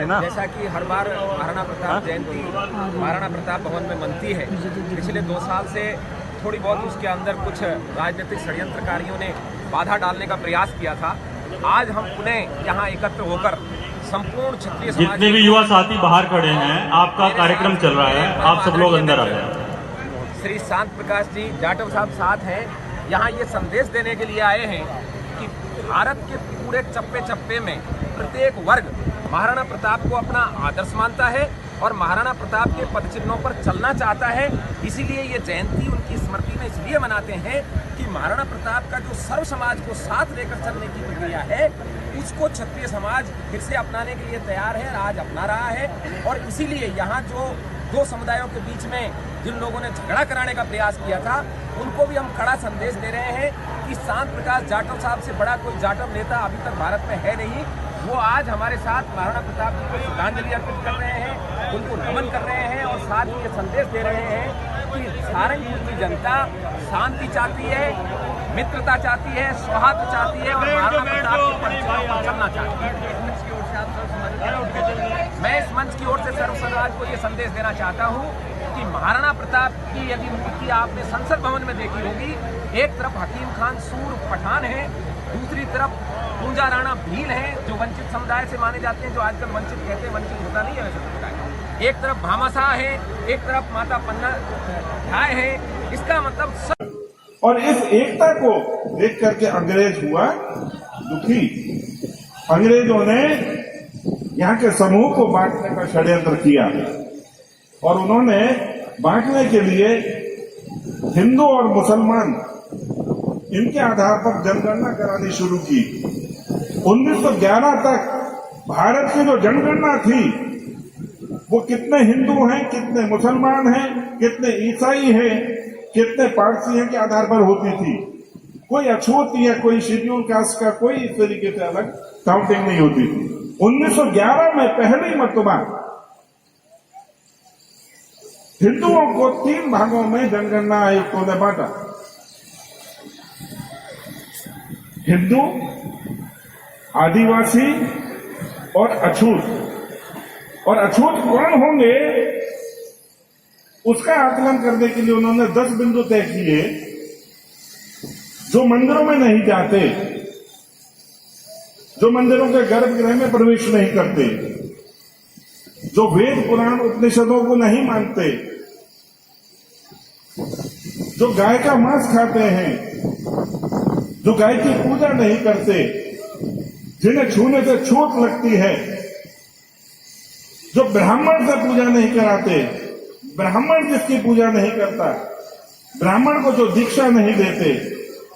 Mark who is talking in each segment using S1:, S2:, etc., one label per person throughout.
S1: ना।
S2: जैसा कि हर बार महाराणा प्रताप जयंती महाराणा प्रताप भवन में मनती है, पिछले 2 साल से थोड़ी बहुत उसके अंदर कुछ राजनीतिक षड्यंत्रकारियों ने बाधा डालने का प्रयास किया था। आज हम पुनः यहाँ एकत्र होकर संपूर्ण क्षत्रिय समाज,
S3: जितने भी युवा साथी बाहर खड़े हैं, आपका कार्यक्रम चल रहा है, आप सब लोग अंदर आ जाए।
S2: श्री शांत प्रकाश जी जाटव साहब साथ हैं। यहाँ ये संदेश देने के लिए आए हैं कि भारत के पूरे चप्पे चप्पे में प्रत्येक वर्ग महाराणा प्रताप को अपना आदर्श मानता है और महाराणा प्रताप के पदचिन्हों पर चलना चाहता है। इसीलिए ये जयंती उनकी स्मृति में इसलिए मनाते हैं कि महाराणा प्रताप का जो सर्व समाज को साथ लेकर चलने की प्रक्रिया है, उसको क्षत्रिय समाज फिर से अपनाने के लिए तैयार है, आज अपना रहा है। और इसीलिए यहाँ जो 2 समुदायों के बीच में जिन लोगों ने झगड़ा कराने का प्रयास किया था, उनको भी हम कड़ा संदेश दे रहे हैं कि शांत प्रकाश जाटव साहब से बड़ा कोई जाटव नेता अभी तक भारत में है नहीं। वो आज हमारे साथ महाराणा प्रताप जी को श्रद्धांजलि अर्पित कर रहे हैं, उनको नमन कर रहे हैं और साथ ही ये संदेश दे रहे हैं कि सारंगपुर की जनता शांति चाहती है, मित्रता चाहती है, सौहार्द चाहती है और महाराणा प्रताप के पदचिन्हों पर चलना चाहती है। मैं इस मंच की ओर से सर्व समाज को ये संदेश देना चाहता हूँ कि महाराणा प्रताप की यदि मूर्ति आपने संसद भवन में देखी होगी, एक तरफ हकीम खान सूर पठान है, दूसरी तरफ पूंजा राणा भील है जो वंचित समुदाय से माने जाते हैं, जो आजकल वंचित कहते हैं, वंचित होता नहीं है वैसे समुदाय। एक तरफ भामाशाह है, एक तरफ माता पन्ना ढाय है। इसका मतलब
S4: और इस एकता को देख करके अंग्रेज हुआ दुखी। अंग्रेजों ने यहाँ के समूह को बांटने का षड्यंत्र किया और उन्होंने बांटने के लिए हिंदू और मुसलमान इनके आधार पर जनगणना करानी शुरू की। 1911 तक भारत की जो जनगणना थी वो कितने हिंदू हैं, कितने मुसलमान हैं, कितने ईसाई हैं, कितने पारसी हैं के आधार पर होती थी। कोई अछूत या कोई शेड्यूल कास्ट का कोई इस तरीके से अलग काउंटिंग नहीं होती थी। 1911 में पहली मर्तबा हिंदुओं को 3 भागों में जनगणना आयुक्तों ने बांटा। हिंदू, आदिवासी और अछूत। और अछूत कौन होंगे उसका आकलन करने के लिए उन्होंने 10 बिंदु तय किए। जो मंदिरों में नहीं जाते, जो मंदिरों के गर्भगृह में प्रवेश नहीं करते, जो वेद पुराण उपनिषदों को नहीं मानते, जो गाय का मांस खाते हैं, जो गाय की पूजा नहीं करते, जिन्हें छूने से छूत लगती है, जो ब्राह्मण से पूजा नहीं कराते, ब्राह्मण जिसकी पूजा नहीं करता, ब्राह्मण को जो दीक्षा नहीं देते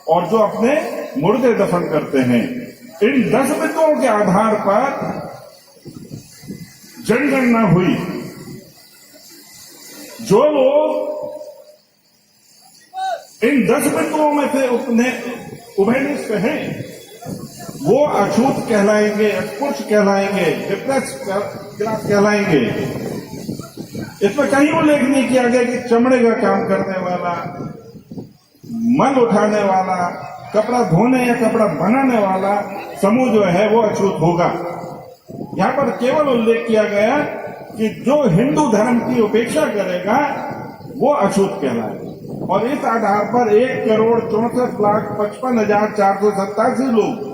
S4: और जो अपने मुर्दे दफन करते हैं, इन 10 बिंदुओं के आधार पर जनगणना हुई। जो लोग इन 10 बिंदुओं में से उभयनिष्ठ हैं वो अछूत कहलाएंगे, अस्पृश्य कहलाएंगे, डिप्रेस क्लास कहलाएंगे। इसमें कहीं उल्लेख नहीं किया गया कि चमड़े का काम करने वाला, मल उठाने वाला, कपड़ा धोने या कपड़ा बनाने वाला समूह जो है वो अछूत होगा। यहाँ पर केवल उल्लेख किया गया कि जो हिंदू धर्म की उपेक्षा करेगा वो अछूत कहलाएगा। और इस आधार पर 1,64,55,487 लोग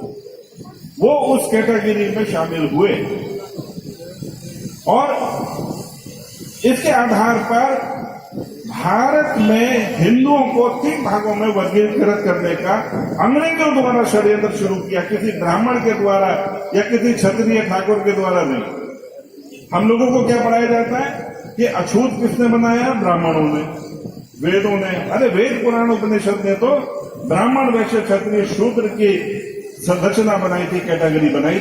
S4: वो उस कैटेगरी में शामिल हुए और इसके आधार पर भारत में हिंदुओं को 3 भागों में वर्गीकृत करने का अंग्रेजों द्वारा षड्यंत्र शुरू किया, किसी ब्राह्मण के द्वारा या किसी क्षत्रिय ठाकुर के द्वारा नहीं। हम लोगों को क्या पढ़ाया जाता है कि अछूत किसने बनाया? ब्राह्मणों ने, वेदों ने। अरे वेद पुराण उपनिषद ने तो ब्राह्मण वैश्य क्षत्रिय शूद्र की संरचना बनाई थी, कैटेगरी बनाई थी।